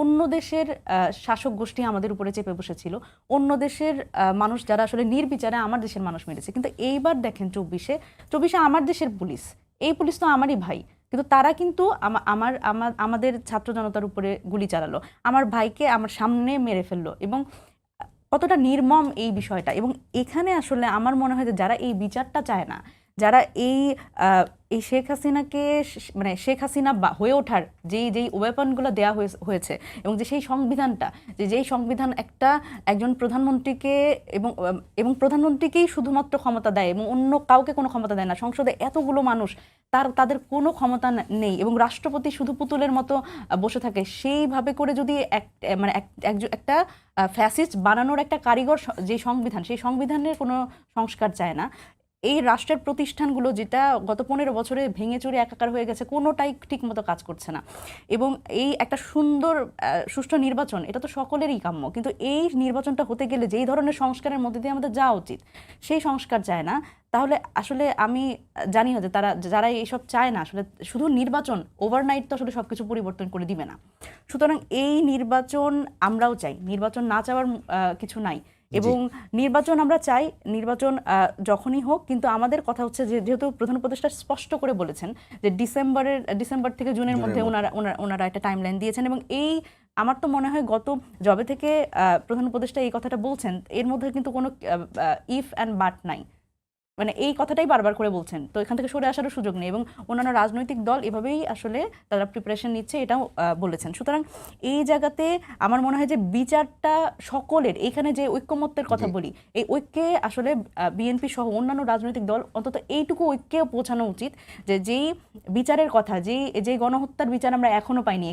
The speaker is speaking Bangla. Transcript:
অন্য দেশের শাসক গোষ্ঠী আমাদের উপরে চেপে বসেছিল, অন্য দেশের মানুষ যারা আসলে নির্বিচারে আমার দেশের মানুষ মেরেছে। কিন্তু এইবার দেখেন 24-এ আমার দেশের পুলিশ, এই পুলিশ তো আমারই ভাই, কিন্তু তারা কিন্তু আমাদের ছাত্র জনতার উপরে গুলি চালালো, আমার ভাইকে আমার সামনে মেরে ফেললো। এবং কতটা নির্মম এই বিষয়টা। এবং এখানে আসলে আমার মনে হয় যে যারা এই বিচারটা চায় না, যারা এই শেখ হাসিনাকে মানে শেখ হাসিনা হয়ে ওঠার যেই ওয়েপনগুলো দেওয়া হয়েছে, এবং যে সেই সংবিধানটা, যেই সংবিধান একজন প্রধানমন্ত্রীকে এবং প্রধানমন্ত্রীকেই শুধুমাত্র ক্ষমতা দেয় এবং অন্য কাউকে কোনো ক্ষমতা দেয় না, সংসদে এতগুলো মানুষ তাদের কোনো ক্ষমতা নেই এবং রাষ্ট্রপতি শুধু পুতুলের মতো বসে থাকে, সেইভাবে করে যদি মানে একটা ফ্যাসিস্ট বানানোর একটা কারিগর যে সংবিধান, সেই সংবিধানের কোনো সংস্কার চায় না। এই রাষ্ট্রের প্রতিষ্ঠানগুলো যেটা গত 15 বছরে ভেঙে চুরে একাকার হয়ে গেছে, কোনোটাই ঠিক মতো কাজ করছে না। এবং এই একটা সুন্দর সুষ্ঠু নির্বাচন, এটা তো সকলেরই কাম্য, কিন্তু এই নির্বাচনটা হতে গেলে যেই ধরনের সংস্কারের মধ্যে দিয়ে আমাদের যাওয়া উচিত, সেই সংস্কার চায় না। তাহলে আসলে আমি জানি না যে যারা এইসব চায় না, আসলে শুধু নির্বাচন ওভারনাইট তো আসলে সবকিছু পরিবর্তন করে দিবে না। সুতরাং এই নির্বাচন আমরাও চাই, নির্বাচন না চাওয়ার কিছু নাই। এবং নির্বাচন আমরা চাই, নির্বাচন যখনই হোক, কিন্তু আমাদের কথা হচ্ছে যে যেহেতু প্রধান উপদেষ্টা স্পষ্ট করে বলেছেন যে ডিসেম্বর থেকে জুনের মধ্যে ওনারা একটা টাইমলাইন দিয়েছেন। এবং এই আমার তো মনে হয় যবে থেকে প্রধান উপদেষ্টা এই কথাটা বলছেন, এর মধ্যে কিন্তু কোনো ইফ অ্যান্ড বাট নাই, মানে এই কথাটাই বারবার করে বলছেন। তো এখান থেকে সরে আসারও সুযোগ নেই এবং অন্যান্য রাজনৈতিক দল এভাবেই আসলে তারা প্রিপারেশন নিচ্ছে, এটাও বলেছেন। সুতরাং এই জায়গাতে আমার মনে হয় যে বিচারটা সকলের, এখানে যে ঐক্যমত্যের কথা বলি, এই ঐক্যে আসলে বিএনপি সহ অন্যান্য রাজনৈতিক দল অন্তত এইটুকু ঐক্যেও পৌঁছানো উচিত যে যেই বিচারের কথা, যেই গণহত্যার বিচার আমরা এখনো পাইনি,